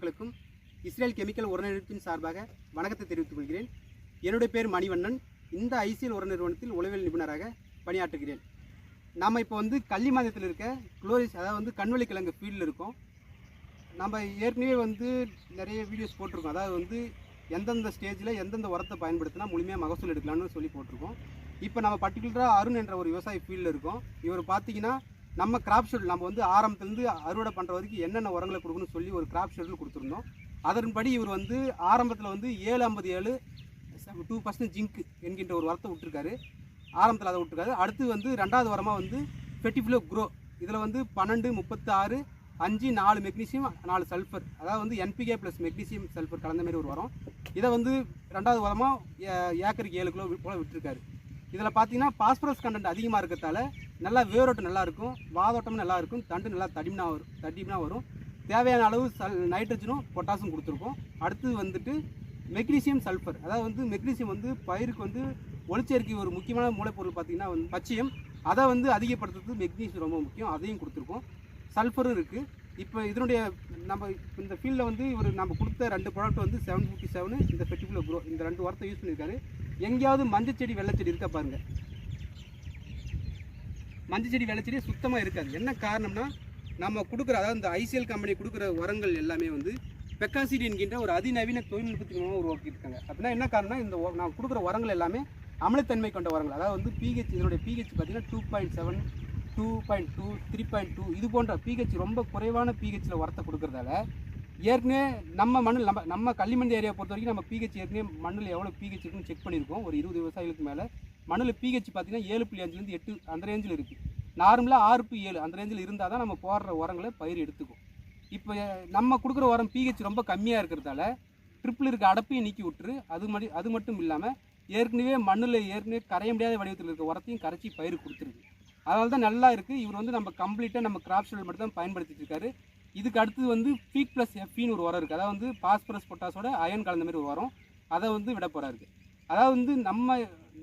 மக்களுக்கும் Israel chemical உர நிறுவனத்தின் சார்பாக வணக்கத்தை தெரிவித்துக் கொள்கிறேன். என்னுடைய பேர் மணிவண்ணன். இந்த ஐசிஎல் உர நிறுவனத்தில் உளவியல் நிபுணராக பணியாற்றுகிறேன். நாம் இப்போ கள்ளிமாதத்தில் இருக்க குளோரிஸ், அதாவது கண்வழி கிழங்கு ஃபீல்டில் இருக்கோம். நம்ம ஏற்கனவே நிறைய வீடியோஸ் போட்டிருக்கோம். அதாவது எந்தெந்த ஸ்டேஜில் எந்தெந்த உரத்தை பயன்படுத்தினா முழுமையாக மகசூல் எடுக்கலாம்னு சொல்லி போட்டிருக்கோம். இப்போ நம்ம பர்டிகுலராக அருண் என்ற ஒரு விவசாய ஃபீல்டில் இருக்கோம். இவர் பார்த்தீங்கன்னா நம்ம கிராப் ஷெட்யூல் நம்ம ஆரம்பத்துலேருந்து அறுவடை பண்ணுற வரைக்கும் என்னென்ன உரங்களை கொடுக்கணும்னு சொல்லி ஒரு கிராப் ஷெட்யூல் கொடுத்துருந்தோம். அதன்படி இவர் ஆரம்பத்தில் 757 2% ஜிங்க் என்கின்ற ஒரு உரத்தை விட்டுருக்காரு. ஆரம்பத்தில் அதை விட்டுருக்காரு. அடுத்து ரெண்டாவது உரமாக ஃபெர்டிஃப்ளோ க்ரோ, இதில் 12 36 5 4 மெக்னீசியம் 4 சல்ஃபர், அதாவது NPK + மெக்னீசியம் சல்ஃபர் கலந்த மாதிரி ஒரு உரம். இதை ரெண்டாவது உரமாக ஏக்கருக்கு 7 கிலோ போல் விட்டுருக்காரு. இதில் பார்த்தீங்கன்னா பாஸ்பரஸ் கண்டென்ட் அதிகமாக இருக்கிறதால நல்லா வேரோட்டம் நல்லாயிருக்கும், வாதோட்டமும் நல்லாயிருக்கும், தண்டு நல்லா தடிமனாக வரும். தேவையான அளவு நைட்ரஜனும் பொட்டாசும் கொடுத்துருக்கோம். அடுத்து மெக்னீசியம் சல்ஃபர், அதாவது மெக்னீசியம் பயிருக்கு ஒளிச்சேர்க்கை ஒரு முக்கியமான மூலப்பொருள் பார்த்தீங்கன்னா பச்சையம், அதை அதிகப்படுத்துறது மெக்னீசியம் ரொம்ப முக்கியம், அதையும் கொடுத்துருக்கோம். சல்ஃபரும் இருக்குது. இப்போ இதனுடைய நம்ம இந்த ஃபீல்டில் இவர் நம்ம கொடுத்த 2 ப்ராடக்ட் 757 இந்த ஃபெர்டிஃப்ளோ க்ரோ, இந்த 2 உரத்தை யூஸ் பண்ணியிருக்காரு. எங்கேயாவது மஞ்சள் செடி வெள்ளைச்செடி இருக்கா பாருங்கள். மஞ்சள் செடி வெள்ளைச்செடி சுத்தமாக இருக்காது. என்ன காரணம்னா நம்ம கொடுக்குற, அதாவது இந்த ஐசிஎல் கம்பெனி கொடுக்குற உரங்கள் எல்லாமே பெக்காசிடி என்கின்ற ஒரு அதிநவீன தொழில்நுட்பத்தின் மூலமாக உருவாக்கியிருக்காங்க. அப்படின்னா என்ன காரணம்னா இந்த நான் கொடுக்குற உரங்கள் எல்லாமே அமிலத்தன்மை கொண்ட உரங்கள். அதாவது பிஹெச், இதனுடைய பிஹெச் பார்த்தீங்கன்னா 2.7 2.2 3.2 இது போன்ற பிஹெச் ரொம்ப குறைவான பிஹெச்சில் உரத்தை கொடுக்குறதால ஏற்கனவே நம்ம மண்ணில் நம்ம கள்ளிமண்டி ஏரியா பொறுத்த வரைக்கும் நம்ம பிஹெச் ஏற்கனவே மண்ணில் எவ்வளோ பிஹெச் இருக்குன்னு செக் பண்ணியிருக்கோம். ஒரு 20 விவசாயிகளுக்கு மேலே மண்ணில் பிஹெச் பார்த்தீங்கன்னா 7.5லேருந்து 8 அந்த ரேஞ்சில் இருக்குது. நார்மலாக 6.7 அந்த ரேஞ்சில் இருந்தால் தான் நம்ம போடுற உரங்களை பயிர் எடுத்துக்கும். இப்போ நம்ம கொடுக்குற உரம் பிஹெச் ரொம்ப கம்மியாக இருக்கிறதால ட்ரிப்பில் இருக்க அடப்பையும் நீக்கி விட்டுரு. அது மட்டும் இல்லாமல் ஏற்கனவே மண்ணில் கரைய முடியாத வடிவத்தில் இருக்க உரத்தையும் கரைச்சி பயிர் கொடுத்துருக்கு. அதனால தான் நல்லா இருக்குது. இவர் நம்ம கம்ப்ளீட்டாக நம்ம கிராப் ஷெட்யூல் மட்டும் தான் பயன்படுத்திட்டு இருக்காரு. இதுக்கு அடுத்து ஃபீட் + எஃப்இன்னு ஒரு உரம் இருக்குது. அதாவது பாஸ்பரஸ் பொட்டாஸோட அயன் கலந்த மாதிரி ஒரு உரம், அதை விட போகிறாரு. அதாவது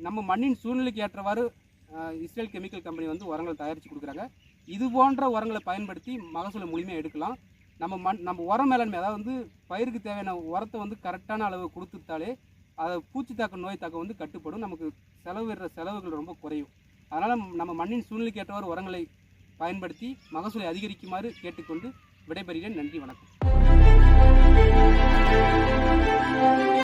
நம்ம மண்ணின் சூழ்நிலைக்கு ஏற்றவாறு இஸ்ரேல் கெமிக்கல் கம்பெனி உரங்கள் தயாரித்து கொடுக்குறாங்க. இது போன்ற உரங்களை பயன்படுத்தி மகசூலை முழுமையாக எடுக்கலாம். நம்ம உரம் மேலாண்மை, அதாவது பயிருக்கு தேவையான உரத்தை கரெக்டான அளவு கொடுத்துட்டாலே அதை பூச்சி தாக்கம் நோய் தாக்கம் கட்டுப்படும். நமக்கு செலவுகள் ரொம்ப குறையும். அதனால் நம்ம மண்ணின் சூழ்நிலைக்கு ஏற்றவாறு உரங்களை பயன்படுத்தி மகசூலை அதிகரிக்குமாறு கேட்டுக்கொண்டு விடைபெறுகிறேன். நன்றி, வணக்கம்.